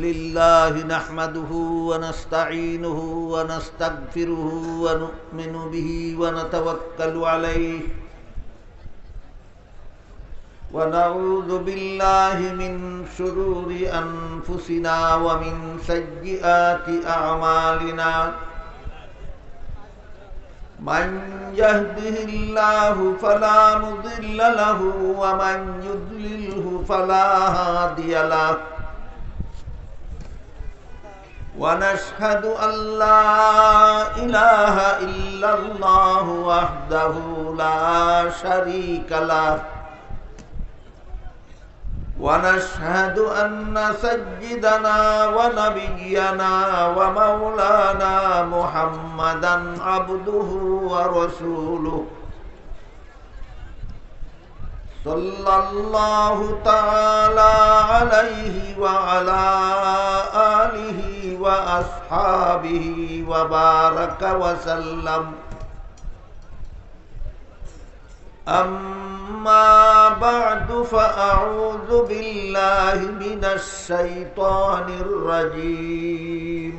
لله نحمده ونستعينه ونستغفره ونؤمن به ونتوكل عليه ونعوذ بالله من شرور أنفسنا ومن سيئات أعمالنا من يهده الله فلا مضل له ومن يضلله فلا هادي له ونشهد أن لا إله إلا الله وحده لا شريك له ونشهد أن سيدنا ونبينا ومولانا محمدا عبده ورسوله صلى الله تعالى عليه وعلى آله وأصحابه وبارك وسلم أما بعد فأعوذ بالله من الشيطان الرجيم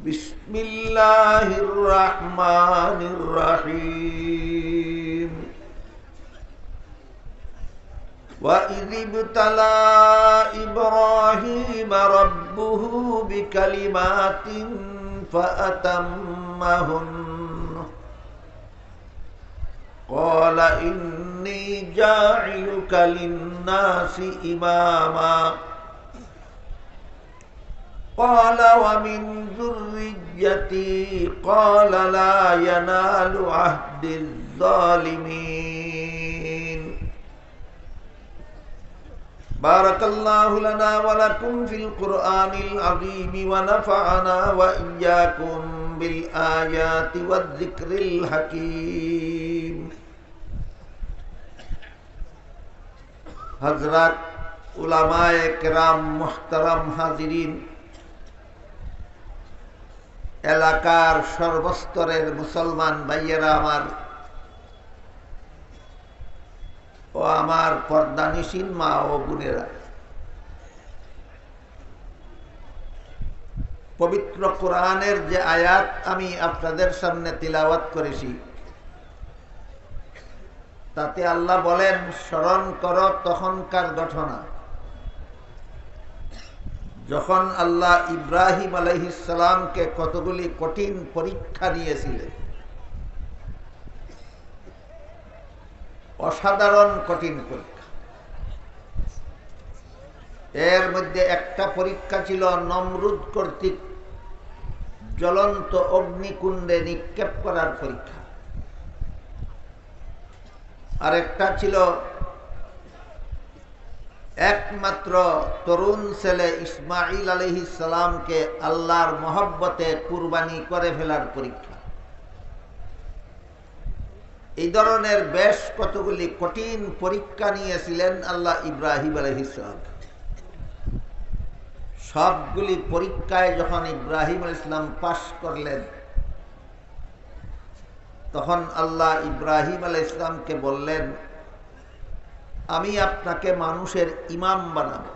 بسم الله الرحمن الرحيم وإذ ابتلى إبراهيم ربه بكلمات فأتمهن قال إني جاعلك للناس إماما قال ومن ذريتي قال لا ينال عهد الظالمين بارك الله لنا ولكم في القرآن العظيم ونفعنا وإياكم بالآيات والذكر الحكيم हजरत उलमाए किराम मुहतरम हाजिरीन एलाकार सर्वस्तरेर मुसलमान भाइयेरा आमार ओ आमार पर्दानिशीन मा ओ बोनेरा पवित्र कुरानेर जे आयात आमी आपनादेर सामने तिलावत करेছি ताते आल्लाह बोलेन स्मरण करो तखनकार घटना যখন আল্লাহ ইব্রাহিম আলাইহিস সালামকে কতগুলি কঠিন পরীক্ষা নিয়েছিলেন অসাধারণ কঠিন পরীক্ষা এর মধ্যে একটা পরীক্ষা ছিল নমরুদ কর্তৃক জ্বলন্ত অগ্নিকুণ্ডে নিক্ষেপ করার পরীক্ষা আর একটা ছিল একমাত্র তরুণ ছেলে ইসমাঈল আলাইহিস সালামকে আল্লাহর মহব্বতে কুরবানি করে ফেলার পরীক্ষা এই ধরনের বেশ কতগুলি কঠিন পরীক্ষা নিয়েছিলেন আল্লাহ ইব্রাহিম আলাইহিস সালাম সবগুলি পরীক্ষায় যখন ইব্রাহিম আলাইহিস সালাম পাশ করলেন তখন আল্লাহ ইব্রাহিম আলাইহিস সালামকে বললেন আমি আপনাকে মানুষের ইমাম বানাবো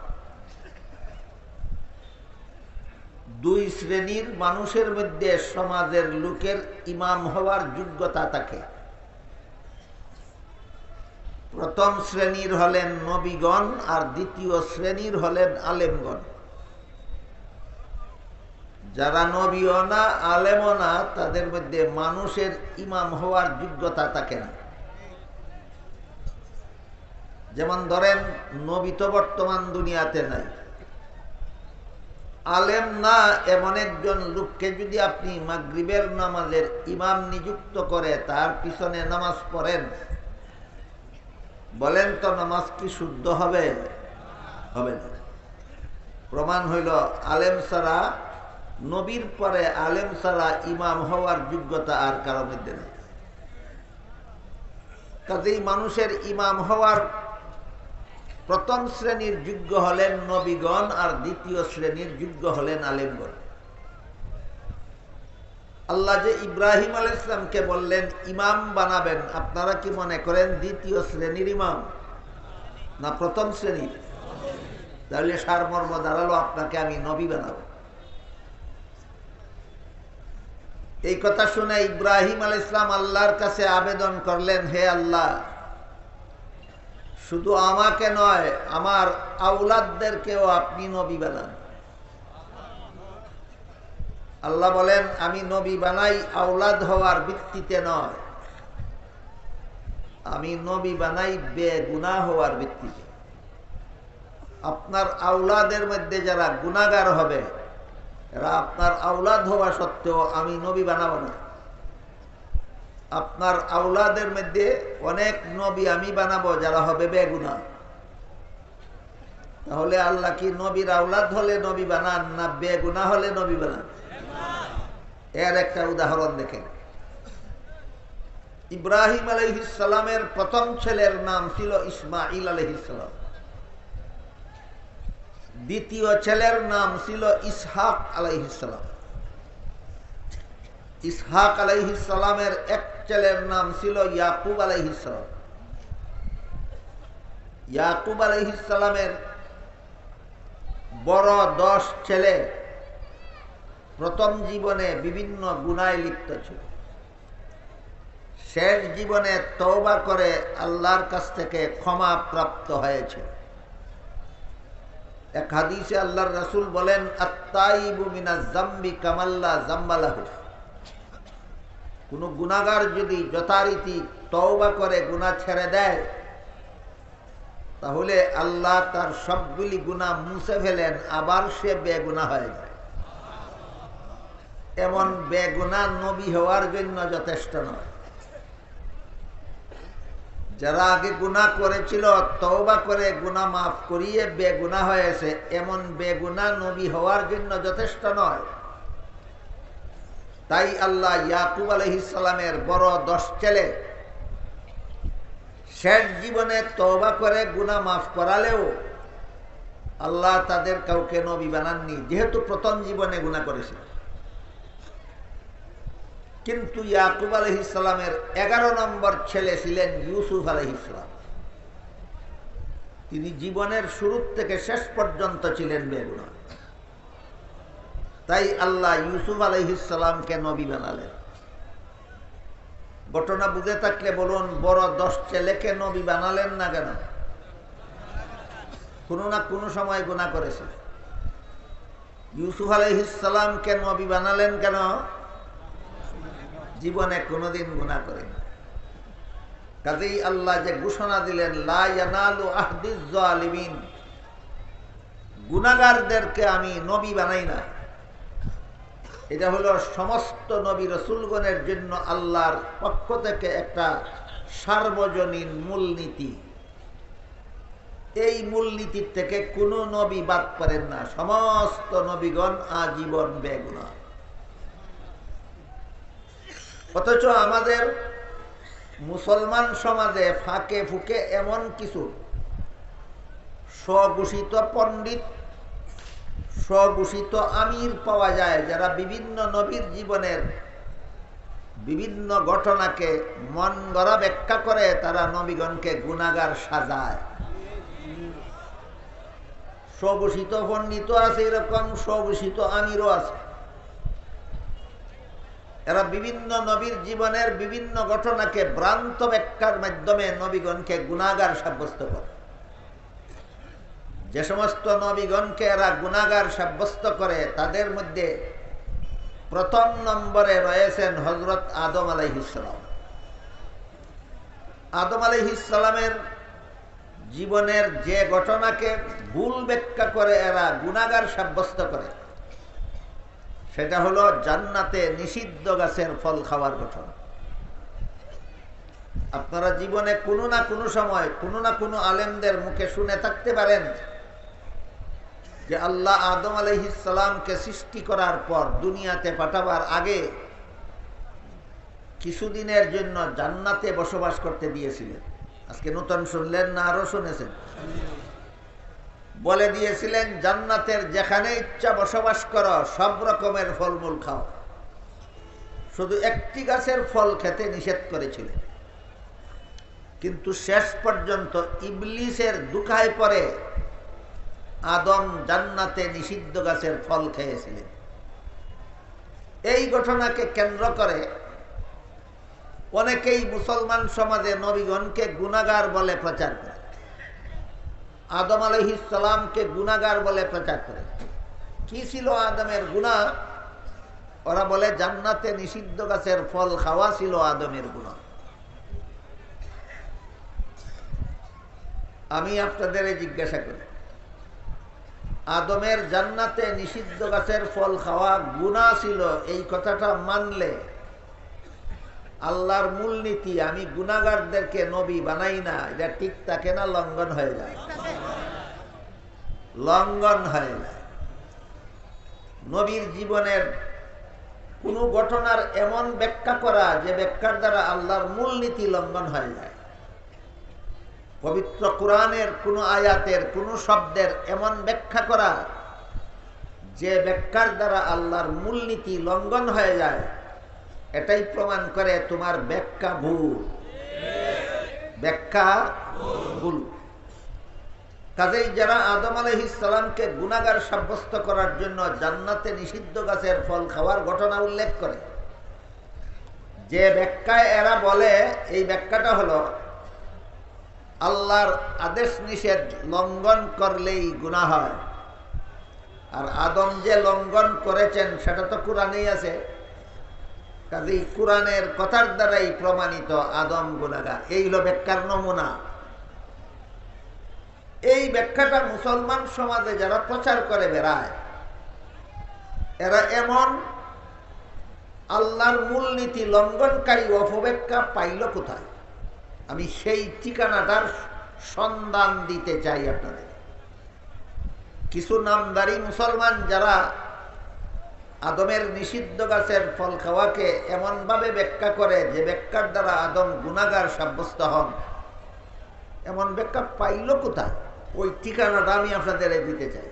দুই শ্রেণীর মানুষের মধ্যে সমাজের লোকের ইমাম হওয়ার যোগ্যতা থাকে প্রথম শ্রেণীর হলেন নবীগণ আর দ্বিতীয় শ্রেণীর হলেন আলেমগণ যারা নবীও না আলেমও না তাদের মধ্যে মানুষের ইমাম হওয়ার যোগ্যতা থাকে না যেমন ধরেন নবী তো বর্তমান দুনিয়াতে নাই আলেম না এমন একজন লোককে যদি আপনি মাগরিবের নামাজের ইমাম নিযুক্ত করে তার পিছনে নামাজ পড়েন বলেন তো নামাজ কি শুদ্ধ হবে হবে না প্রমাণ হইল আলেম ছাড়া নবীর পরে আলেম ছাড়া ইমাম হওয়ার যোগ্যতা আর কারো মধ্যে নেই কাজেই মানুষের ইমাম হওয়ার প্রথম শ্রেণীর যোগ্য হলেন নবীগণ আর দ্বিতীয় শ্রেণীর যোগ্য হলেন আলেমগণ আল্লাহ যে ইব্রাহিম আলাইহিস সালামকে বললেন ইমাম বানাবেন, আপনারা কি মনে করেন দ্বিতীয় শ্রেণীর ইমাম না প্রথম শ্রেণীর? তাহলে সারমর্ম দাঁড়ালো আপনাকে আমি নবী বানাবো। এই কথা শুনে ইব্রাহিম আলাইহিস সালাম আল্লাহর কাছে আবেদন করলেন, হে আল্লাহ, শুধু আমাকে নয়, আমার আওলাদদেরকেও আপনি নবী বানান। আল্লাহ বলেন, আমি নবী বানাই আওলাদ হওয়ার ভিত্তিতে নয়, আমি নবী বানাই বেগুনাহ হওয়ার ভিত্তিতে। আপনার আওলাদের মধ্যে যারা গুনাহগার হবে, এরা আপনার আওলাদ হওয়া সত্ত্বেও আমি নবী বানাবো না। আপনার আওলাদের মধ্যে অনেক নবী আমি বানাবো যারা হবে বেগুনাহ। তাহলে আল্লাহ কি নবীর আওলাদ হলে নবী বানান না বেগুনাহ হলে নবী বানান? এর একটা উদাহরণ দেখেন। ইব্রাহিম আলাইহিস সালামের প্রথম ছেলের নাম ছিল ইসমাঈল আলাইহিস সালাম। দ্বিতীয় ছেলের নাম ছিল ইসহাক আলাইহিস সালাম। ইসহাক আলাইহিস সালামের এক ছেলের নাম ছিল ইয়াকুব আলাইহিস সালাম। ইয়াকুব আলাইহিস সালামের বড় 10 ছেলে প্রথম জীবনে বিভিন্ন গুনাহে লিপ্ত ছিল। শেষ জীবনে তওবা করে আল্লাহর কাছ থেকে ক্ষমা প্রাপ্ত হয়েছে। এক হাদিসে আল্লাহর রাসূল বলেন, আত-তাইবু মিনাজ যামবি কামাল্লা যামবালাহু। কোন গুনাহগার যদি যথারীতি তওবা করে গুনাহ ছেড়ে দেয়, তাহলে আল্লাহ তার সবগুলি গুনাহ মুছে ফেলেন, আবার সে বেগুনাহ হয়ে যায়। এমন বেগুনাহ নবী হওয়ার জন্য যথেষ্ট নয়। যারা আগে গুনাহ করেছিল তওবা করে গুনাহ মাফ করিয়ে বেগুনাহ হয়েছে, এমন বেগুনাহ নবী হওয়ার জন্য যথেষ্ট নয়। তাই আল্লাহ ইয়াকুব আলাইহিস সালামের বড় 10 ছেলে শেষ জীবনে তওবা করে গুনাহ মাফ করালেও আল্লাহ তাদের কাউকে নবী বানাননি, যেহেতু প্রথম জীবনে গুনাহ করেছে। কিন্তু ইয়াকুব আলাইহিস সালামের 11 নম্বর ছেলে ছিলেন ইউসুফ আলাইহিস সালাম। তিনি জীবনের শুরু থেকে শেষ পর্যন্ত ছিলেন বেগুনাহ। তাই আল্লাহ ইউসুফ আলাইহিস সালামকে নবী বানালেন। ঘটনা বুঝে থাকলে বলুন, বড় 10 ছেলেকে নবী বানালেন না কেন? কোনো না কোনো সময় গুনাহ করেছে। ইউসুফ আলাইহিস সালামকে নবী বানালেন কেন? জীবনে কোনোদিন গুনাহ করেন। কাজেই আল্লাহ যে ঘোষণা দিলেন, লা ইয়ানালু আহদিজ জালিমিন, গুনাহগারদেরকে আমি নবী বানাই না। এটা হলো সমস্ত নবী রাসূলগণের জন্য আল্লাহর পক্ষ থেকে একটা সার্বজনীন মূলনীতি। এই মূলনীতির থেকে কোনো নবী বাদ পারেন না। সমস্ত নবীগণ আজীবন বেগুনাহ। অথচ আমাদের মুসলমান সমাজে ফাঁকে ফুঁকে এমন কিছু স্বঘোষিত পণ্ডিত, স্বঘোষিত আমির পাওয়া যায়, যারা বিভিন্ন নবীর জীবনের বিভিন্ন ঘটনাকে মন গড়া ব্যাখ্যা করে তারা নবীগণকে গুনাহগার সাজায়। স্বঘোষিত পণ্ডিত আছে, এরকম স্বঘোষিত আমিরও আছে। এরা বিভিন্ন নবীর জীবনের বিভিন্ন ঘটনাকে ভ্রান্ত ব্যাখ্যার মাধ্যমে নবীগণকে গুনাহগার সাব্যস্ত করে। যে সমস্ত নবীগণকে এরা গুনাহগার সাব্যস্ত করে, তাদের মধ্যে প্রথম নম্বরে রয়েছেন হযরত আদম আলাইহিস সালাম। আদম আলাইহিস সালামের জীবনের যে ঘটনাকে ভুল ব্যাখ্যা করে এরা গুনাহগার সাব্যস্ত করে, সেটা হলো জান্নাতে নিষিদ্ধ গাছের ফল খাওয়ার ঘটনা। আপনারা জীবনে কোনো না কোনো সময় কোনো না কোনো আলেমদের মুখে শুনে থাকতে পারেন যে আল্লাহ আদম আলাইহিস সালামকে সৃষ্টি করার পর দুনিয়াতে পাঠাবার আগে কিছুদিনের জন্য জান্নাতে বসবাস করতে দিয়েছিলেন। আজকে নতুন শুনলেন না আরো শুনেছেন? বলে দিয়েছিলেন, জান্নাতের যেখানে ইচ্ছা বসবাস করো, সব রকমের ফলমূল খাও, শুধু একটি গাছের ফল খেতে নিষেধ করেছিলেন। কিন্তু শেষ পর্যন্ত ইবলিসের দুখায় পরে আদম জান্নাতে নিষিদ্ধ গাছের ফল খেয়েছিলেন। এই ঘটনাকে কেন্দ্র করে অনেকেই মুসলমান সমাজে নবীগণকে গুনাহগার বলে প্রচার করে, আদম আলাইহিস সালামকে গুনাহগার বলে প্রচার করে। কি ছিল আদমের গুনাহ? ওরা বলে জান্নাতে নিষিদ্ধ গাছের ফল খাওয়া ছিল আদমের গুনাহ। আমি আপনাদের জিজ্ঞাসা করি, আদমের জান্নাতে নিষিদ্ধ গাছের ফল খাওয়া গুনাহ ছিল, এই কথাটা মানলে আল্লাহর মূলনীতি আমি গুনাহগারদেরকে নবী বানাই না, এটা ঠিক থাকে না লঙ্ঘন হয়ে যায়? লঙ্ঘন হয়ে যায়। নবীর জীবনের কোন ঘটনার এমন ব্যাখ্যা করা যে ব্যাখ্যার দ্বারা আল্লাহর মূলনীতি লঙ্ঘন হয়ে যায়। পবিত্র কোরআনের কোন আয়াতের কোন শব্দের এমন ব্যাখ্যা করা যে ব্যাখ্যার দ্বারা আল্লাহর মূলনীতি লঙ্ঘন হয়ে যায়, এটাই প্রমাণ করে তোমার ব্যাখ্যা ভুল। ব্যাখ্যা ভুল। কাজেই যারা আদম আলাইহিস সালামকে গুনাহগার সাব্যস্ত করার জন্য জান্নাতে নিষিদ্ধ গাছের ফল খাওয়ার ঘটনা উল্লেখ করে, যে ব্যাখ্যায় এরা বলে, এই ব্যাখ্যাটা হলো আল্লাহর আদেশ নিষেধ লঙ্ঘন করলেই গুনাহ হয়। আর আদম যে লঙ্ঘন করেছেন সেটা তো কোরআনেই আছে, কাজেই কোরআনের কথার দ্বারাই প্রমাণিত আদম গুনাহগার। এই হলো ব্যাখ্যার নমুনা। এই ব্যাখ্যাটা মুসলমান সমাজে যারা প্রচার করে বেড়ায়, এরা এমন আল্লাহর মূলনীতি লঙ্ঘনকারী অপব্যাখ্যা পাইল কোথায়? আমি সেই ঠিকানাটার সন্ধান দিতে চাই আপনাদের। কিছু নামদারি মুসলমান যারা আদমের নিষিদ্ধ গাছের ফল খাওয়াকে এমনভাবে ব্যাখ্যা করে যে ব্যাখ্যার দ্বারা আদম গুনাহগার সাব্যস্ত হন, এমন ব্যাখ্যা পাইল কোথায়? ওই ঠিকানাটা আমি আপনাদের দিতে চাই।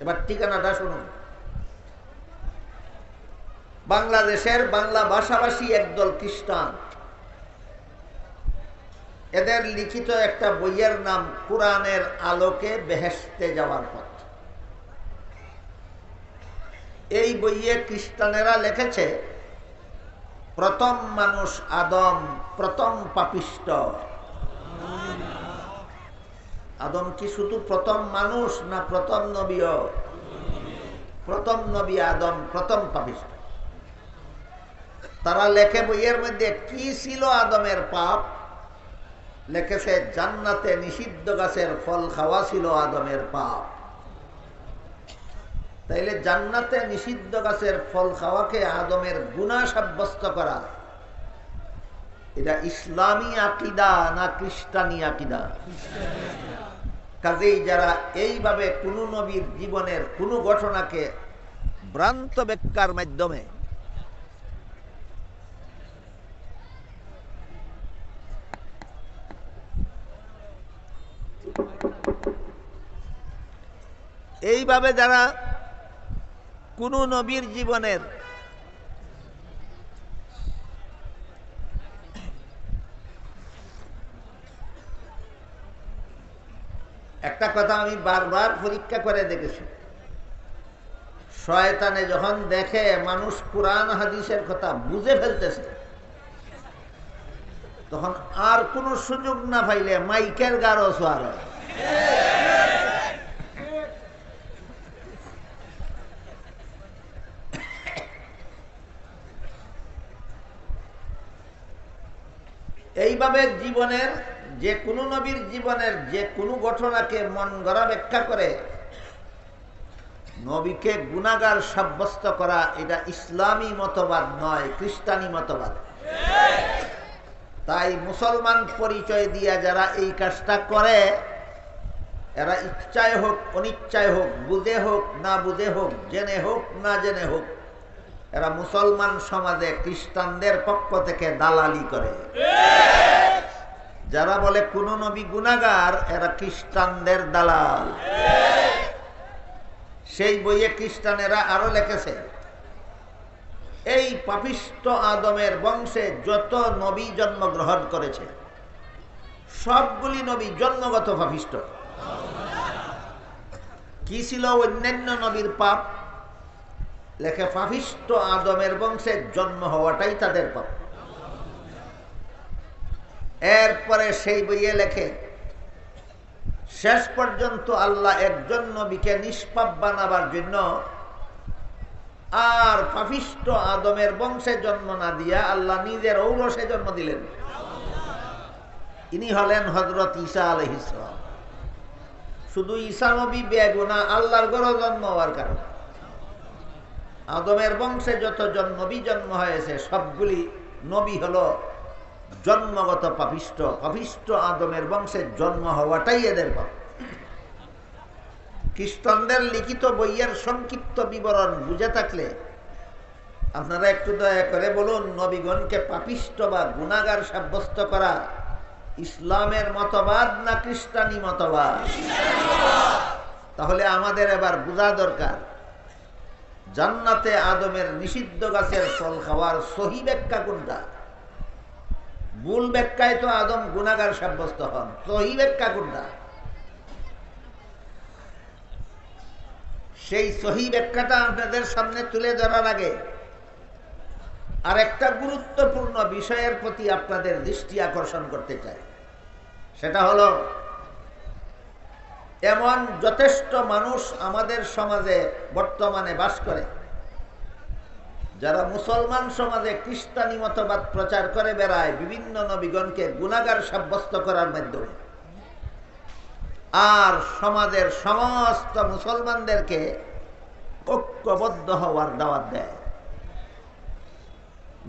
এবার ঠিকানাটা শুনুন। বাংলাদেশের বাংলা ভাষাভাষী একদল খ্রিস্টান, এদের লিখিত একটা বইয়ের নাম কোরআনের আলোকে বেহেশতে যাওয়ার পথ। এই বইয়ে খ্রিস্টানেরা লিখেছে প্রথম মানুষ আদম প্রথম পাপিষ্ট। আদম কি শুধু প্রথম মানুষ না প্রথম নবীও? প্রথম নবী আদম প্রথম পাপিষ্ট। তারা লেখে বইয়ের মধ্যে কি ছিল আদমের পাপ? লেখেছে জান্নাতে নিষিদ্ধ গাছের ফল খাওয়া ছিল আদমের পাপ। তাইলে জান্নাতে নিষিদ্ধ গাছের ফল খাওয়াকে আদমের গুনাহ সাব্যস্ত করা, এটা ইসলামী আকীদা না খ্রিস্টানি আকীদা? কাজেই যারা এইভাবে কোন নবীর জীবনের কোন ঘটনাকে ভ্রান্ত ব্যাখ্যার মাধ্যমে এইভাবে যারা কোন নবীর জীবনের একটা কথা আমি বারবার পরীক্ষা করে দেখেছি, শয়তানে যখন দেখে মানুষ কোরআন হাদিসের কথা বুঝে ফেলতেছে, তখন আর কোনো সুযোগ না পাইলে মাইকের গারো সোয়ার হয়। এইভাবে জীবনের যে কোনো নবীর জীবনের যে কোনো ঘটনাকে মন গড়া ব্যাখ্যা করে নবীকে গুনাহগার সাব্যস্ত করা, এটা ইসলামী মতবাদ নয়, খ্রিস্টানি মতবাদ। তাই মুসলমান পরিচয় দিয়া যারা এই কাজটা করে, এরা ইচ্ছায় হোক অনিচ্ছায় হোক, বুঝে হোক না বুঝে হোক, জেনে হোক না জেনে হোক, এরা মুসলমান সমাজে খ্রিস্টানদের পক্ষ থেকে দালালি করে। যারা বলে কোন নবী গুনাহগার, এরা খ্রিস্টানদের দালাল। সেই বইয়ে খ্রিস্টানেরা আরো লিখেছে, এই পাপিষ্ট আদমের বংশে যত নবী জন্মগ্রহণ করেছে সবগুলি নবী জন্মগত পাপিষ্ট। কি ছিল অন্যান্য নবীর পাপ? লেখে পাপিষ্ঠ আদমের বংশে জন্ম হওয়াটাই তাদের পাপ। এরপরে সেই বইয়ে লেখে শেষ পর্যন্ত আল্লাহ একজন নবীকে নিষ্পাপ বানাবার জন্য আর পাপিষ্ঠ আদমের বংশে জন্ম না দিয়া আল্লাহ নিজের ঔরসে জন্ম দিলেন। ইনি হলেন হযরত ঈসা আলাইহিস সালাম। শুধু ঈসা নবী বেগুনাহ আল্লাহর ঘরে জন্ম হওয়ার কারণে। আদমের বংশে যতজন নবী জন্ম হয়েছে সবগুলি নবী হলো জন্মগত পাপিষ্ঠ। পাপিষ্ঠ আদমের বংশে জন্ম হওয়াটাই এদের পাপ। খ্রিস্টানদের লিখিত বইয়ের সংক্ষিপ্ত বিবরণ বুঝে থাকলে আপনারা একটু দয়া করে বলুন, নবীগণকে পাপিষ্ঠ বা গুনাহগার সাব্যস্ত করা ইসলামের মতবাদ না খ্রিস্টানি মতবাদ? তাহলে আমাদের এবার বোঝা দরকার জান্নাতে আদমের নিষিদ্ধ গাছের ফল খাওয়ার সহি ব্যাখ্যা কোনটা? ভুল ব্যাখ্যায় তো আদম গুনাহগার সাব্যস্ত হন। সহি ব্যাখ্যা কোনটা? সেই সহি ব্যাখ্যাটা আপনাদের সামনে তুলে ধরার আগে আর একটা গুরুত্বপূর্ণ বিষয়ের প্রতি আপনাদের দৃষ্টি আকর্ষণ করতে চাই। সেটা হলো, এমন যথেষ্ট মানুষ আমাদের সমাজে বর্তমানে বাস করে যারা মুসলমান সমাজে খ্রিস্টানি মতবাদ প্রচার করে বেড়ায় বিভিন্ন নবীগণকে গুনাহগার সাব্যস্ত করার মাধ্যমে, আর সমাজের সমস্ত মুসলমানদেরকে ঐক্যবদ্ধ হওয়ার দাওয়াত দেয়।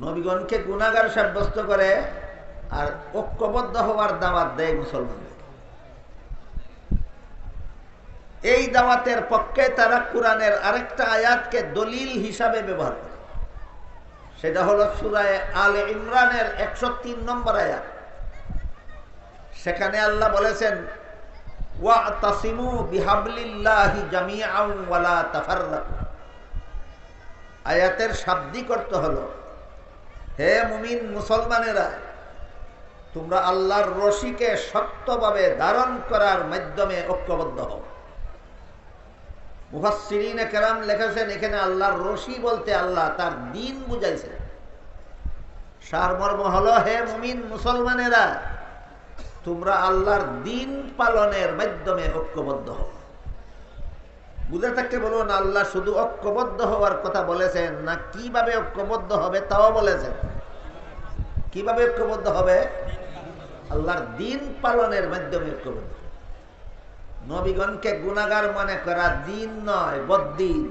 নবীগণকে গুনাহগার সাব্যস্ত করে আর ঐক্যবদ্ধ হওয়ার দাওয়াত দেয় মুসলমানদের। এই দাওয়াতের পক্ষে তারা কোরআনের আরেকটা আয়াতকে দলিল হিসাবে ব্যবহার করে। সেটা হলো সূরা আলে ইমরানের 103 নম্বর আয়াত। সেখানে আল্লাহ বলেছেন, ওয়াতাসিমু বিহাবলিল্লাহি জামিআন ওয়া লা তাফাররাকু। আয়াতের শাব্দিক অর্থ হলো, হে মুমিন মুসলমানেরা, তোমরা আল্লাহর রশিকে শক্তভাবে ধারণ করার মাধ্যমে ঐক্যবদ্ধ হও। মুফাসসিরিনে কেরাম লিখেছেন এখানে আল্লাহর রশি বলতে আল্লাহ তার দ্বীন বুঝাইছেন। সারমর্ম হলো, হে মুমিন মুসলমানেরা, তোমরা আল্লাহর দ্বীন পালনের মাধ্যমে ঐক্যবদ্ধ হও। বুঝে থাকতে বলুন, আল্লাহ শুধু ঐক্যবদ্ধ হওয়ার কথা বলেছেন না কিভাবে ঐক্যবদ্ধ হবে তাও বলেছেন। কিভাবে ঐক্যবদ্ধ হবে? আল্লাহর দ্বীন পালনের মাধ্যমে ঐক্যবদ্ধ। নবীগণকে গুনাহগার মনে করা দ্বীন নয়, বদ্দীন।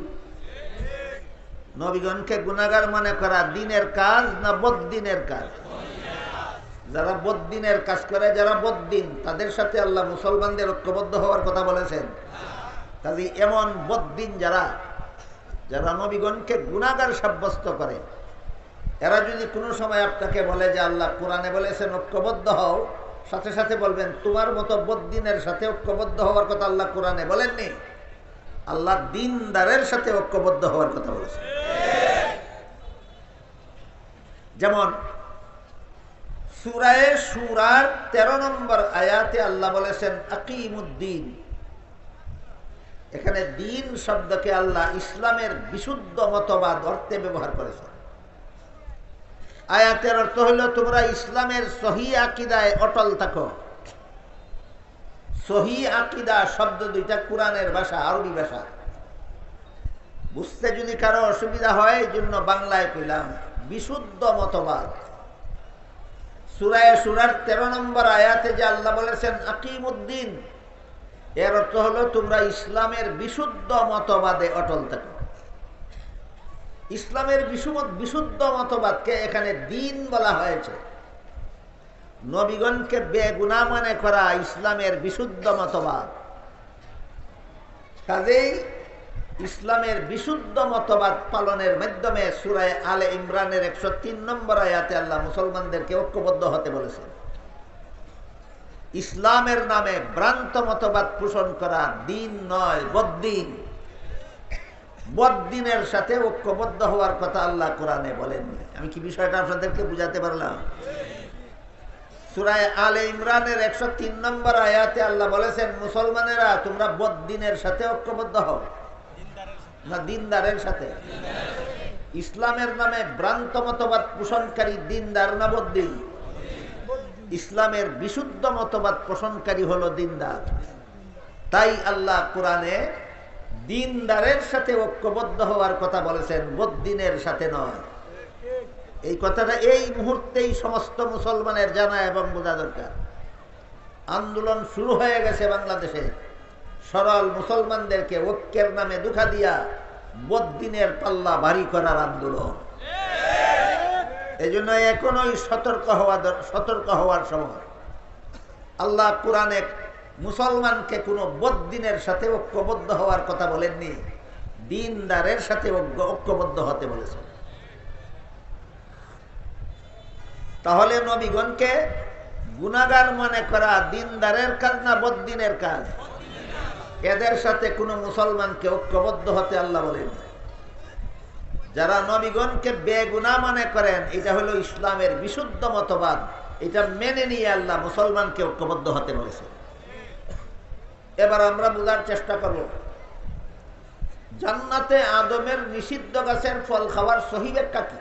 নবীগণকে গুনাহগার মনে করা দ্বীনের কাজ না বদ্দীনের কাজ? যারা বদ্দীনের কাজ করে, যারা বদ্দীন, তাদের সাথে আল্লাহ মুসলমানদের ঐক্যবদ্ধ হওয়ার কথা বলেছেন। কাজে এমন বদ্দীন যারা নবীগণকে গুনাহগার সাব্যস্ত করে, এরা যদি কোনো সময় আপনাকে বলে যে আল্লাহ কোরআনে বলেছেন ঐক্যবদ্ধ হও, সাথে সাথে বলবেন তোমার মতো বদ্দীনের সাথে ঐক্যবদ্ধ হওয়ার কথা আল্লাহ কোরআনে বলেননি, আল্লাহ দ্বীনদারের সাথে ঐক্যবদ্ধ হওয়ার কথা বলেছেন। যেমন সূরা শূরার 13 নম্বর আয়াতে আল্লাহ বলেছেন আকিমুদ্দিন। এখানে দ্বীন শব্দকে আল্লাহ ইসলামের বিশুদ্ধ মতবাদ অর্থে ব্যবহার করেছেন। আয়াতের অর্থ হলো তোমরা ইসলামের সহি আকীদায় অটল থাকো। সহি আকীদা শব্দ দুইটা কোরআনের ভাষা, আরবি ভাষা। বুঝতে যদি কারো অসুবিধা হয় এই জন্য বাংলায় কইলাম, বিশুদ্ধ মতবাদ। সূরা শূরার 13 নম্বর আয়াতে যে আল্লাহ বলেছেন আকিমুদ্দিন, এর অর্থ হলো তোমরা ইসলামের বিশুদ্ধ মতবাদে অটল থাকো। ইসলামের বিশুদ্ধ মতবাদকে এখানে দ্বীন বলা হয়েছে। নবীগণকে বেগুনাহ মনে করা ইসলামের বিশুদ্ধ মতবাদ। কাজেই ইসলামের বিশুদ্ধ মতবাদ পালনের মাধ্যমে সূরা আলে ইমরানের 103 নম্বর আয়াতে আল্লাহ মুসলমানদেরকে ঐক্যবদ্ধ হতে বলেছেন। ইসলামের নামে ভ্রান্ত মতবাদ পোষণ করা দ্বীন নয়, বদ্দীন। বদ্দীনের সাথে ঐক্যবদ্ধ হওয়ার কথা আল্লাহ কোরআনে বলেননি। আমি কি বিষয়টা আপনাদেরকে বুঝাতে পারলাম? সূরা আলে ইমরানের 103 নম্বর আয়াতে আল্লাহ বলেছেন, মুসলমানেরা তোমরা বদ্দিনের সাথে ঐক্যবদ্ধ হও না দিনদারের সাথে? ইসলামের নামে ভ্রান্ত মতবাদ পোষণকারী দিনদার না বদ্দিন? ইসলামের বিশুদ্ধ মতবাদ পোষণকারী হলো দিনদার। তাই আল্লাহ কোরআনে দিনদারের সাথে ঐক্যবদ্ধ হওয়ার কথা বলেছেন, বদ্দিনের সাথে নয়। এই কথাটা এই মুহূর্তেই সমস্ত মুসলমানের জানা এবং বোঝা দরকার। আন্দোলন শুরু হয়ে গেছে বাংলাদেশে, সরল মুসলমানদেরকে ঐক্যের নামে ধোঁকা দিয়া বদ্দিনের পাল্লা ভারী করার আন্দোলন। এই জন্য এখনোই সতর্ক হওয়ার সময়। আল্লাহ কোরআনে মুসলমানকে কোনো বদ্দিনের সাথে ঐক্যবদ্ধ হওয়ার কথা বলেননি, দিনদারের সাথে ঐক্যবদ্ধ হতে বলেছেন। তাহলে নবীগণকে গুনাহগার মনে করা দিনদারের কাজ না বদ্দিনের কাজ? এদের সাথে কোনো মুসলমানকে ঐক্যবদ্ধ হতে আল্লাহ বলেন। যারা নবীগণকে বেগুনাহ মনে করেন, এটা হলো ইসলামের বিশুদ্ধ মতবাদ, এটা মেনে নিয়ে আল্লাহ মুসলমানকে ঐক্যবদ্ধ হতে বলেছে। এবার আমরা বোঝার চেষ্টা করব, জান্নাতে আদমের নিষিদ্ধ গাছের ফল খাওয়ার সহি ব্যাখ্যা কি?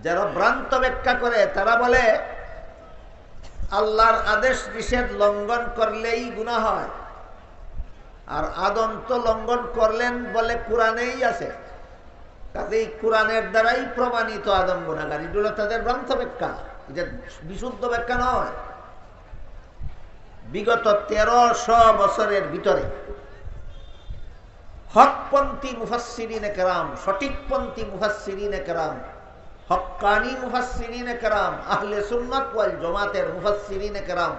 যারা ভ্রান্ত ব্যাখ্যা করে তারা বলে আল্লাহর আদেশ নিষেধ লঙ্ঘন করলেই গুনাহ হয়, আর আদম তো লঙ্ঘন করলেন বলে কোরআনেই আছে, কাজেই কোরআনের দ্বারাই প্রমাণিত আদম গুনাহগার। এগুলো তাদের ভ্রান্ত ব্যাখ্যা, এটা বিশুদ্ধ ব্যাখ্যা নয়। বিগত 1300 বছরের ভিতরে হকপন্থী মুফাসসিরিনে কেরাম, সঠিকপন্থী মুফাসসিরিনে কেরাম, হক্কানি মুফাসসিরিনে কেরাম, আহলে সুন্নাত ওয়াল জামাতের মুফাসসিরিনে কেরাম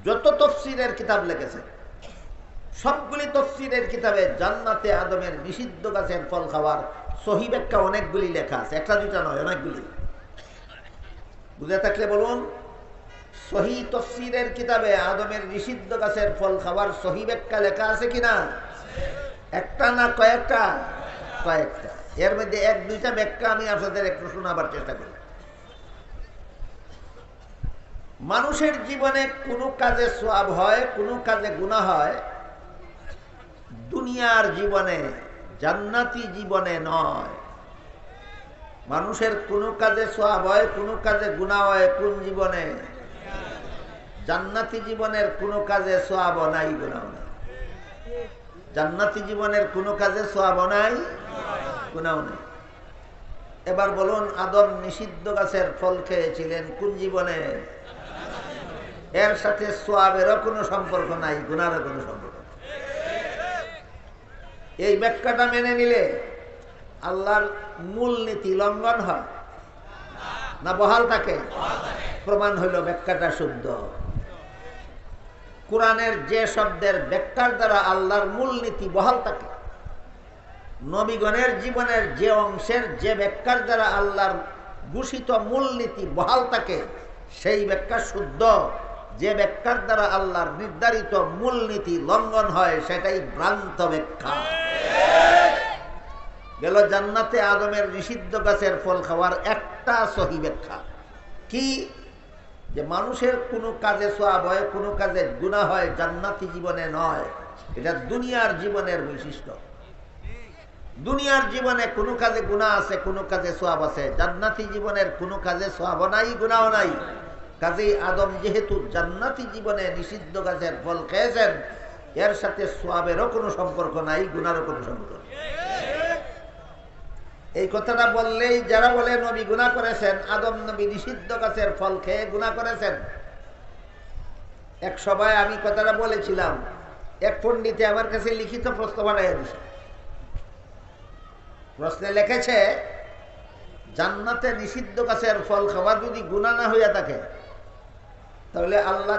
যত তাফসীরের কিতাব লিখেছে, সবগুলি তাফসীরের কিতাবে জান্নাতে আদমের নিষিদ্ধ গাছের ফল খাওয়ার সহি ব্যাখ্যা অনেকগুলি লেখা আছে, একটা দুইটা নয়, অনেকগুলি। বুঝে থাকলে বলুন, সহি তাফসীরের কিতাবে আদমের নিষিদ্ধ গাছের ফল খাওয়ার সহি ব্যাখ্যা লেখা আছে কিনা? একটা না কয়েকটা? কয়েকটা। এর মধ্যে এক দুইটা ব্যাখ্যা আমি আপনাদের একটু শোনাবার চেষ্টা করি। মানুষের জীবনে কোনো কাজে সওয়াব হয়, কোনো কাজে গুনাহ হয়, দুনিয়ার জীবনে, জান্নাতি জীবনে নয়। মানুষের কোনো কাজে সওয়াব হয়, কোনো কাজে গুনাহ হয় কোন জীবনে? জান্নাতি জীবনের কোনো কাজে সওয়াব নাই, গুনাহ নাই। জান্নাতি জীবনের কোনো কাজে সওয়াব নাই, গুনাহ নাই। এবার বলুন, আদম নিষিদ্ধ গাছের ফল খেয়েছিলেন কোন জীবনে? এর সাথে সওয়াবেরও কোনো সম্পর্ক নাই, গুনাহেরও কোনো সম্পর্ক নাই। এই ব্যাখ্যাটা মেনে নিলে আল্লাহর মূল নীতি লঙ্ঘন হয় না বহাল থাকে? প্রমাণ হইল ব্যাখ্যাটা শুদ্ধ। কোরআনের যে শব্দের ব্যাখ্যার দ্বারা আল্লাহর মূল নীতি বহাল থাকে, নবীগণের জীবনের যে অংশের যে ব্যাখ্যার দ্বারা আল্লাহর ঘোষিত মূল নীতি বহাল থাকে, সেই ব্যাখ্যা শুদ্ধ। যে ব্যাখ্যার দ্বারা আল্লাহর নির্ধারিত মূল নীতি লঙ্ঘন হয়, সেটাই ভ্রান্ত ব্যাখ্যা। গেল জান্নাতে আদমের নিষিদ্ধ গাছের ফল খাওয়ার একটা সহি ব্যাখ্যা কি? যে মানুষের কোনো কাজে সওয়াব হয়, কোনো কাজে গুনাহ হয়, জান্নাতি জীবনে নয়। এটা দুনিয়ার জীবনের বৈশিষ্ট্য। দুনিয়ার জীবনে কোনো কাজে গুনাহ আছে, কোনো কাজে সওয়াব আছে। জান্নাতি জীবনের কোনো কাজে সওয়াব নাই, গুনাহ নাই। কাজেই আদম যেহেতু জান্নাতি জীবনে নিষিদ্ধ গাছের ফল খেয়েছেন, এর সাথে সওয়াবেরও কোনো সম্পর্ক নাই, গুনাহেরও কোনো সম্পর্ক নাই। এই কথাটা বললেই যারা বলে নবী গুনাহ করেছেন, আদম নবী নিষিদ্ধ গাছের ফল খেয়ে গুনাহ করেছেন, এক সভায় আমি কথাটা বলেছিলাম, এক পণ্ডিতে আমার কাছে লিখিত প্রশ্ন পাঠাইয়া দিয়েছে। প্রশ্নে লিখেছে, জান্নাতে নিষিদ্ধ গাছের ফল খাওয়া যদি গুনাহ না হইয়া থাকে, তাহলে আল্লাহ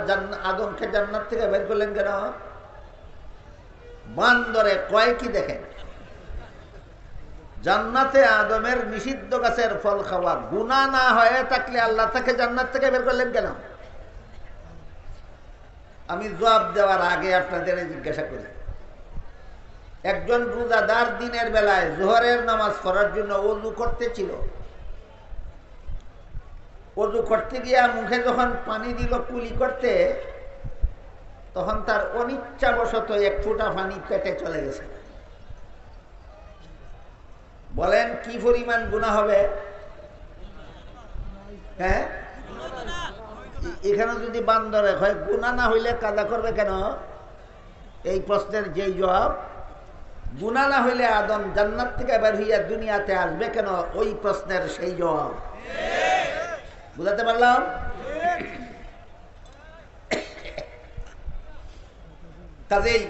আদমকে জান্নাত থেকে বের করলেন কেন? বান্দরে কয় কি দেখেন, জান্নাতে আদমের নিষিদ্ধ গাছের ফল খাওয়া গুনাহ না হয়ে থাকলে আল্লাহ তাকে জান্নাত থেকে বের করলেন কেন? আমি জবাব দেওয়ার আগে আপনাদের জিজ্ঞাসা করি, একজন রোজাদার দিনের বেলায় জোহরের নামাজ পড়ার জন্য ওযু করতেছিল, অজু করতে গিয়া মুখে যখন পানি দিল কুলি করতে, তখন তার অনিচ্ছাবশত এক ফোঁটা পানি পেটে চলে গেছে। বলেন কি পরিমাণ গুনাহ হবে? হ্যাঁ, এখানে যদি বান্দরে হয় গুনাহ না হইলে কাজা করবে কেন? এই প্রশ্নের যেই জবাব, গুনাহ না হইলে আদম জান্নাত থেকে বের হইয়া দুনিয়াতে আসবে কেন, ওই প্রশ্নের সেই জবাব। বুঝাতে পারলাম? কাজেই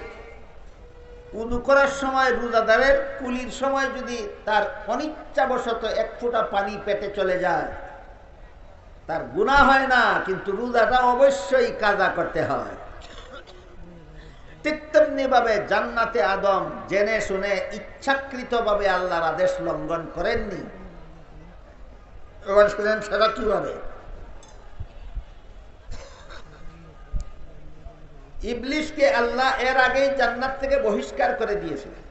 উযু করার সময় রোজাদারের কুলির সময় যদি তার অনিচ্ছাবশত এক ফোঁটা পানি পেটে চলে যায়, তার গুনাহ হয় না, কিন্তু রোজাটা অবশ্যই কাজা করতে হয়। ঠিক তেমনি ভাবে জান্নাতে আদম জেনে শুনে ইচ্ছাকৃতভাবে আল্লাহর আদেশ লঙ্ঘন করেননি। এবার শুনেন সেটা কিভাবে। ইবলিসকে আল্লাহ এর আগেই জান্নাত থেকে বহিষ্কার করে দিয়েছিলেন,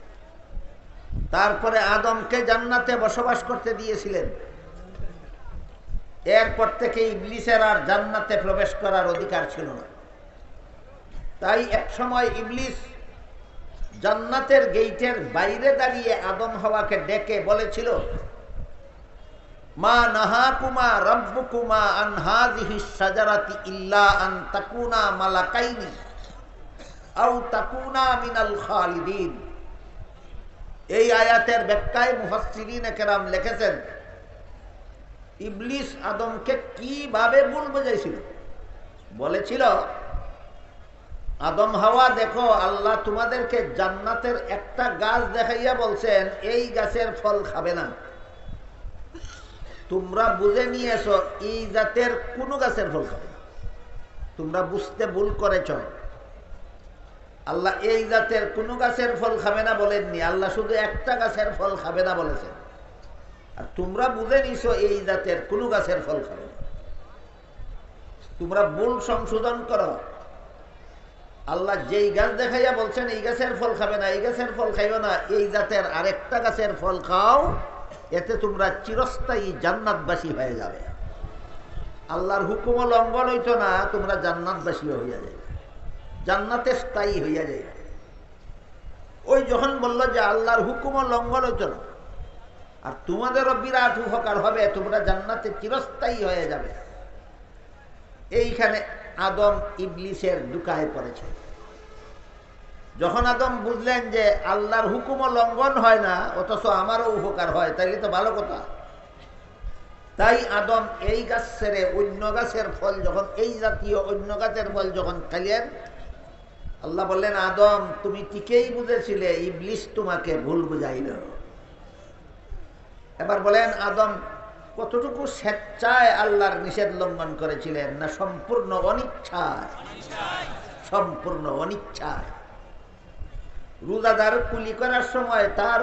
তারপরে আদমকে জান্নাতে বসবাস করতে দিয়েছিলেন। এরপর থেকে ইবলিসের আর জান্নাতে প্রবেশ করার অধিকার ছিল না। তাই এক সময় ইবলিস জান্নাতের গেইটের বাইরে দাঁড়িয়ে আদম হাওয়াকে ডেকে বলেছিল, মা নাহাকুমা রাব্বুকুমা আন হাযিহিস শাজারাতি ইল্লা আন তাকুনা মালাকাইনি আও তাকুনা মিনাল খালিদিন। এই আয়াতের ব্যাখ্যায় মুফাসসিরিনে কেরাম লিখেছেন, ইবলিস আদমকে কিভাবে ভুল বুঝাইছিল। বলেছিল, আদম হাওয়া দেখো, আল্লাহ তোমাদেরকে জান্নাতের একটা গাছ দেখাইয়া বলছেন এই গাছের ফল খাবে না। তোমরা বুঝে নিয়েছো এই জাতের কোনো গাছের ফল খাবে না। তোমরা বুঝতে ভুল করেছ। আল্লাহ এই জাতের কোনো গাছের ফল খাবে না বলেননি, আল্লাহ শুধু একটা গাছের ফল খাবে না বলেছেন। আর তোমরা বুঝে নিছো এই জাতের কোনো গাছের ফল খাবে না। তোমরা ভুল সংশোধন করো। আল্লাহ যেই গাছ দেখাইয়া বলছেন এই গাছের ফল খাবে না, এই গাছের ফল খাইও না, এই জাতের আরেকটা গাছের ফল খাও, এতে তোমরা চিরস্থায়ী জান্নাতবাসী হয়ে যাবে। আল্লাহর হুকুম লঙ্ঘন হইতো না, তোমরা জান্নাতবাসী হইয়া যাবে, জান্নাতে স্থায়ী হইয়া যাবে। ওই যখন বললো যে আল্লাহর হুকুম লঙ্ঘন হইতো না, আর তোমাদেরও বিরাট উপকার হবে, তোমরা জান্নাতে চিরস্থায়ী হয়ে যাবে, এইখানে আদম ইবলিসের দুকায় পড়েছে। যখন আদম বুঝলেন যে আল্লাহর হুকুমও লঙ্ঘন হয় না, অথচ আমারও উপকার হয়, তাইলে তো ভালো কথা। তাই আদম এই গাছ ছেড়ে অন্য গাছের ফল যখন, এই জাতীয় অন্য গাছের ফল যখন খাইলেন, আল্লাহ বললেন, আদম তুমি ঠিকই বুঝেছিলে, ইবলিস তোমাকে ভুল বুঝাইল। এবার বলেন, আদম কতটুকু স্বেচ্ছায় আল্লাহর নিষেধ লঙ্ঘন করেছিলেন, না সম্পূর্ণ অনিচ্ছায়? সম্পূর্ণ অনিচ্ছায়। রোজাদার কুলি করার সময় তার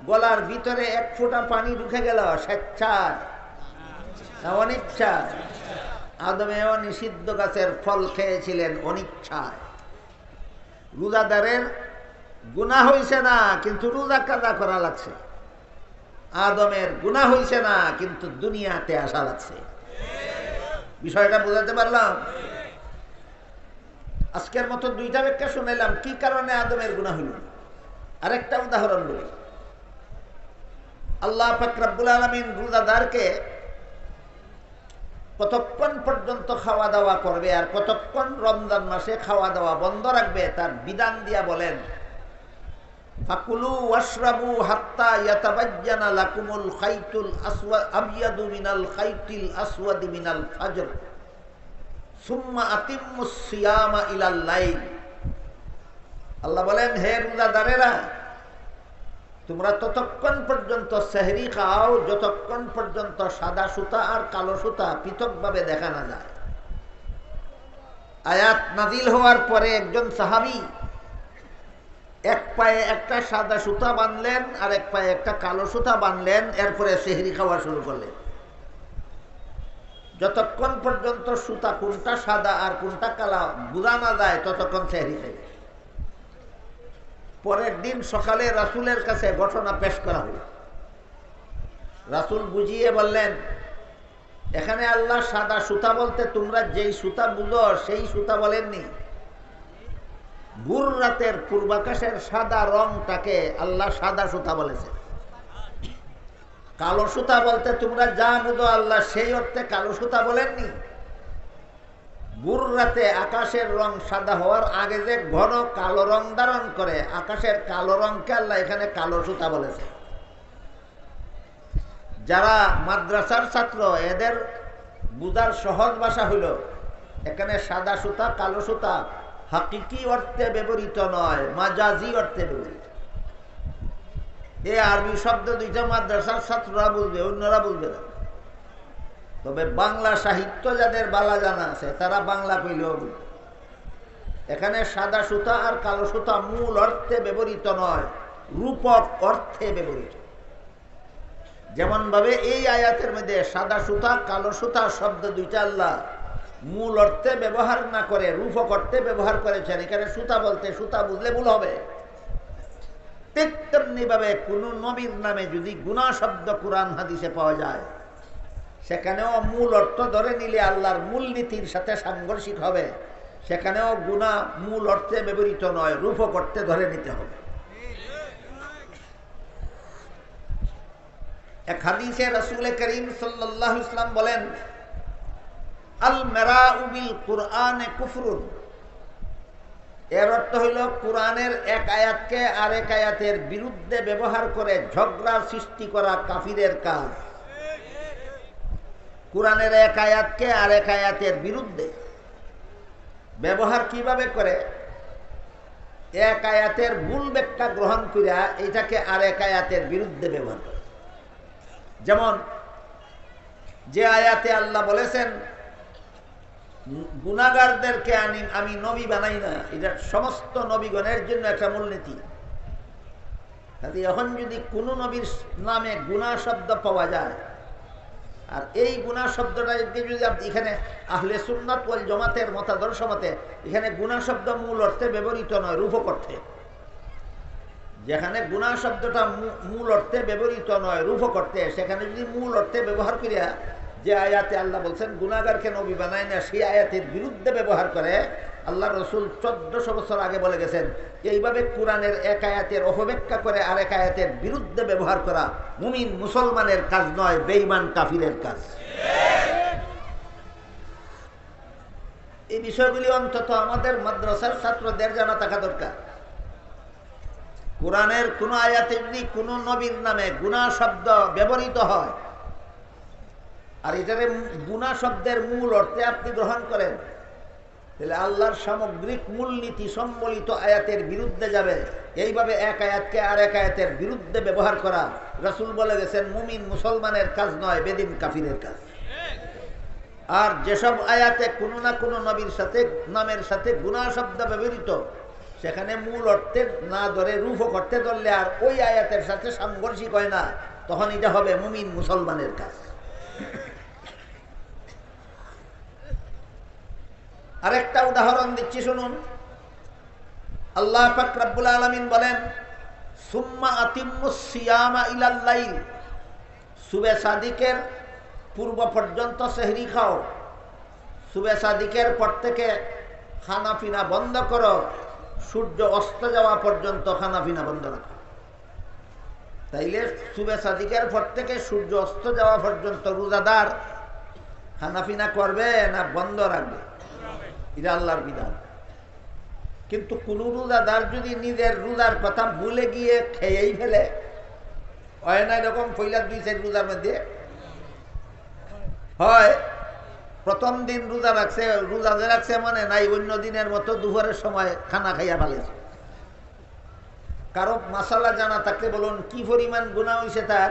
গলার ভিতরে এক ফোঁটা পানি ঢুকে গেল, স্বেচ্ছায় না অনিচ্ছায়? আদমেও নিষিদ্ধ গাছের ফল খেয়েছিলেন অনিচ্ছায়। রোজাদারের গুনাহ হইছে না, কিন্তু রোজা কাজা করা লাগছে। আদমের গুনাহ হইছে না, কিন্তু দুনিয়াতে আসা লাগছে। বিষয়টা বুঝাতে পারলাম? আজকের মতো দুইটা ব্যাখ্যা শুনাইলাম কি কারণে আদমের গুনাহ হইল। আরেকটা উদাহরণ বলি। আল্লাহ পাক রব্বুল আলামিন রোজাদারকে কতক্ষণ পর্যন্ত খাওয়া দাওয়া করবে আর কতক্ষণ রমজান মাসে খাওয়া দাওয়া বন্ধ রাখবে তার বিধান দিয়া বলেন, ফাকুলু ওয়াশরাবু হাত্তা ইয়াতাবাজ্জানা লাকুমুল খাইতুল আসওয়াদ আবয়াদু মিনাল খাইতিল আসওয়াদি মিনাল ফাজর সুম্মা আতিম্মুস সিয়ামা ইলাল লাইল। আল্লাহ বলেন, হে রোজাদারেরা, তোমরা ততক্ষণ পর্যন্ত সেহরি খাও যতক্ষণ পর্যন্ত সাদা সুতা আর কালো সুতা পৃথকভাবে দেখা না যায়। আয়াত নাজিল হওয়ার পরে একজন সাহাবী এক পায়ে একটা সাদা সুতা বাঁধলেন আর এক পায়ে একটা কালো সুতা বাঁধলেন, এরপরে সেহরি খাওয়া শুরু করলেন। যতক্ষণ পর্যন্ত সুতা কোনটা সাদা আর কোনটা কালা বোঝা না যায় ততক্ষণ সেহরি খাইবে। পরের দিন সকালে রাসূলের কাছে ঘটনা পেশ করা হলো। রাসূল বুঝিয়ে বললেন, এখানে আল্লাহ সাদা সুতা বলতে তোমরা যেই সুতা বুঝো সেই সুতা বলেননি। ভোর রাতের পূর্বাকাশের সাদা রংটাকে আল্লাহ সাদা সুতা বলেছে। কালো সুতা বলতে তোমরা যা বুঝো আল্লাহ সেই অর্থে কালো সুতা বলেননি। ভোর রাতে আকাশের রং সাদা হওয়ার আগে যে ঘন কালো রং ধারণ করে, আকাশের কালো রংকে আল্লাহ এখানে কালো সুতা বলেছে। যারা মাদ্রাসার ছাত্র এদের বুঝার সহজ ভাষা হইল এখানে সাদা সুতা কালো সুতা হাকিকি অর্থে ব্যবহৃত নয়, মাজাজি অর্থে ব্যবহৃত। এই আরবি শব্দ দুইটা মাদ্রাসার ছাত্ররা বুঝবে, অন্যরা বুঝবে না। তবে বাংলা সাহিত্য যাদের বালা জানা আছে তারা বাংলা কইলেও বুঝবে। এখানে সাদা সুতা আর কালো সুতা মূল অর্থে ব্যবহৃত নয়, রূপক অর্থে ব্যবহৃত। যেমন ভাবে এই আয়াতের মধ্যে সাদা সুতা কালো সুতা শব্দ দুইটা আল্লাহ মূল অর্থে ব্যবহার না করে রূপক অর্থে ব্যবহার করেছেন। এখানে সুতা বলতে সুতা বুঝলে ভুল হবে। ঠিক তেমনি ভাবে কোন নবীর নামে যদি গুনাহ শব্দ কোরআন হাদিসে পাওয়া যায় সেখানেও মূল অর্থ ধরে নিলে আল্লাহর মূল নীতির সাথে সাংঘর্ষিক হবে। সেখানেও গুনাহ মূল অর্থে ব্যবহৃত নয়, রূপক অর্থে ধরে নিতে হবে। এক হাদিসে রাসূল করিম সাল্লাল্লাহু আলাইহি ওয়াসাল্লাম বলেন, আল মারাউ বিল কুরআনে কুফরুন। এর অর্থ হইল কোরআনের এক আয়াতকে আরেক আয়াতের বিরুদ্ধে ব্যবহার করে ঝগড়া সৃষ্টি করা কাফিরের কাজ। কোরআনের এক আয়াতকে আরেক আয়াতের বিরুদ্ধে ব্যবহার কিভাবে করে? এক আয়াতের মূল ব্যাখ্যা গ্রহণ করিয়া এটাকে আরেক আয়াতের বিরুদ্ধে ব্যবহার করে। যেমন যে আয়াতে আল্লাহ বলেছেন গুনাহগারদেরকে আমি নবী বানাই না, এটা সমস্ত নবীগণের জন্য একটা মূলনীতি। তাতে এখন যদি কোনো নবীর নামে গুনাহ শব্দ পাওয়া যায় আর এই গুনাহ শব্দটা যদি এখানে আহলে সুন্নাত ওয়াল জামাতের মতাদর্শ মতে এখানে গুনাহ শব্দ মূল অর্থে ব্যবহৃত নয়, রূপক অর্থে। যেখানে গুনাহ শব্দটা মূল অর্থে ব্যবহৃত নয়, রূপক অর্থে, সেখানে যদি মূল অর্থে ব্যবহার করিয়া যে আয়াতে আল্লাহ বলছেন গুনাহগারকে নবী বানায় না সেই আয়াতের বিরুদ্ধে ব্যবহার করে, আল্লাহ রসুল 1400 বছর আগে বলে গেছেন এইভাবে কোরআনের এক আয়াতের অপব্যাখ্যা করে আরেক আয়াতের বিরুদ্ধে ব্যবহার করা মুমিন মুসলমানের কাজ নয়, বেঈমান কাফিরের কাজ। এই বিষয়গুলি অন্তত আমাদের মাদ্রাসার ছাত্রদের জানা থাকা দরকার। কোরআনের কোন আয়াতে যদি কোন নবীর নামে গুনাহ শব্দ ব্যবহৃত হয় আর এটারে গুনাহ শব্দের মূল অর্থে আপনি গ্রহণ করেন, তাহলে আল্লাহর সামগ্রিক মূলনীতি সম্বলিত আয়াতের বিরুদ্ধে যাবে। এইভাবে এক আয়াতকে আর এক আয়াতের বিরুদ্ধে ব্যবহার করা রাসূল বলে গেছেন মুমিন মুসলমানের কাজ নয়, বেদিন কাফিরের কাজ। আর যেসব আয়াতে কোনো না কোনো নবীর সাথে নামের সাথে গুনাহ শব্দ ব্যবহৃত সেখানে মূল অর্থে না ধরে রূপক অর্থে ধরলে আর ওই আয়াতের সাথে সাংঘর্ষিক হয় না, তখন এটা হবে মুমিন মুসলমানের কাজ। আরেকটা উদাহরণ দিচ্ছি শুনুন। আল্লাহ পাক রব্বুল আলামিন বলেন সুম্মা আতিম্মুস সিয়ামা ইলাল লাইল, সুবে সাদিকের পূর্ব পর্যন্ত সেহরি খাও, সুবে সাদিকের পর থেকে খানা পিনা বন্ধ করো, সূর্য অস্ত যাওয়া পর্যন্ত খানা পিনা বন্ধ রাখো। তাইলে সুবে সাদিকের পর থেকে সূর্য অস্ত যাওয়া পর্যন্ত রোজাদার খানা পিনা করবে না বন্ধ রাখবে? এটা আল্লাহর বিধান। কিন্তু কোন রোজাদার যদি নিজের রোজার কথা ভুলে গিয়ে খেয়েই ফেলে, হয় না এরকম পয়লা 2-4 রোজার মধ্যে হয় প্রথম দিন রোজা রাখছে মানে নাই অন্য দিনের মতো দুপুরের সময় খানা খাইয়া ফেলেছে। কারো মাসালা জানা থাকলে বলুন কি পরিমাণ গুনাহ হয়েছে তার?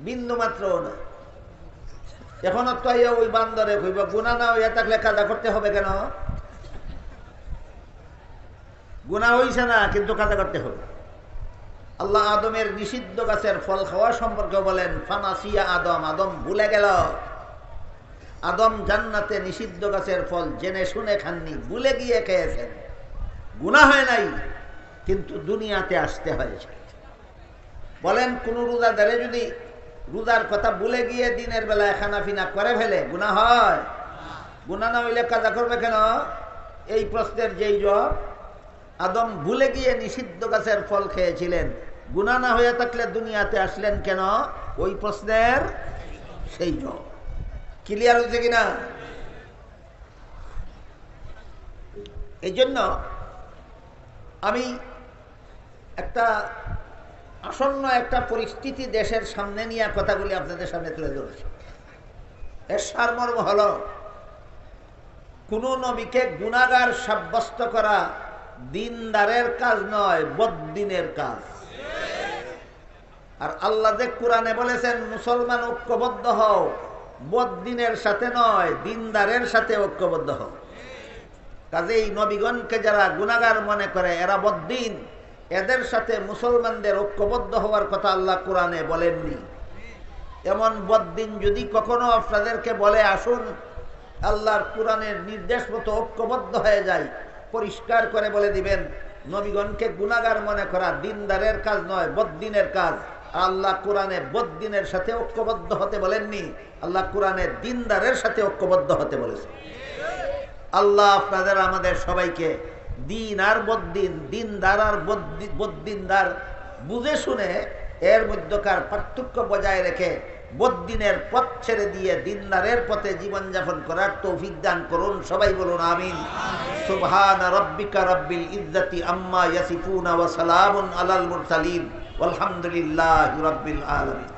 বিন্দু মাত্রও না। এখনো তো ওই বান্দরে কইব গুনাহ না হইয়া থাকলে কাজা করতে হবে কেন? গুনাহ হইছে না কিন্তু কাজা করতে হবে। আল্লাহ আদমের নিষিদ্ধ গাছের ফল খাওয়া সম্পর্কে বলেন ফানাসিয়া আদম, আদম ভুলে গেল। আদম জান্নাতে নিষিদ্ধ গাছের ফল জেনে শুনে খাননি, ভুলে গিয়ে খেয়েছেন। গুনাহ হয় নাই কিন্তু দুনিয়াতে আসতে হয়েছে। বলেন কোন রোজাদারে যদি রোজার কথা ভুলে গিয়ে দিনের বেলায় খানাফিনা করে ফেলে গুনাহ হয়? গুনাহ না হইলে কাজা করবে কেন? এই প্রশ্নের যেই জবাব, আদম ভুলে গিয়ে নিষিদ্ধ গাছের ফল খেয়েছিলেন, গুনাহ না হয়ে থাকলে দুনিয়াতে আসলেন কেন? ওই প্রশ্নের সেই জবাব। ক্লিয়ার হয়েছে কিনা? এই জন্য আমি আসন্ন একটা পরিস্থিতি দেশের সামনে নিয়ে কথাগুলি আপনাদের সামনে তুলে ধরেছি। এর সারমর্ম হল, কোন নবীকে গুনাহগার সাব্যস্ত করা দিনদারের কাজ নয়, বদ্দিনের কাজ। আর আল্লাহ যে কোরআনে বলেছেন মুসলমান ঐক্যবদ্ধ হও, বদ্দিনের সাথে নয়, দিনদারের সাথে ঐক্যবদ্ধ হও। কাজেই নবীগণকে যারা গুনাহগার মনে করে এরা বদ্দিন, এদের সাথে মুসলমানদের ঐক্যবদ্ধ হওয়ার কথা আল্লাহ কোরআনে বলেননি। এমন বদ্দিন যদি কখনো আপনাদেরকে বলে আসুন আল্লাহর কোরআনের নির্দেশ মতো ঐক্যবদ্ধ হয়ে যায়, পরিষ্কার করে বলে দিবেন নবীগণকে গুনাহগার মনে করা দিনদারের কাজ নয়, বদ্দিনের কাজ। আল্লাহ কোরআনে বদ্দিনের সাথে ঐক্যবদ্ধ হতে বলেননি, আল্লাহ কোরআনে দিনদারের সাথে ঐক্যবদ্ধ হতে বলেছে। আল্লাহ আপনাদের আমাদের সবাইকে দিন আর বদ্দিন, দিনদার আর বদ্দিনদার বুঝে শুনে এর মধ্যকার পার্থক্য বজায় রেখে বদ্দিনের পথ ছেড়ে দিয়ে দিনদারের পথে জীবনযাপন করার তৌফিক দান করুন। সবাই বলুন আমিন। সুবহানা রাব্বিকা রাব্বিল ইজ্জাতি আম্মা ইয়াসিফুন ওয়া সালামুন আলাল মুরসালিন ওয়ালহামদুলিল্লাহি রাব্বিল আলামিন।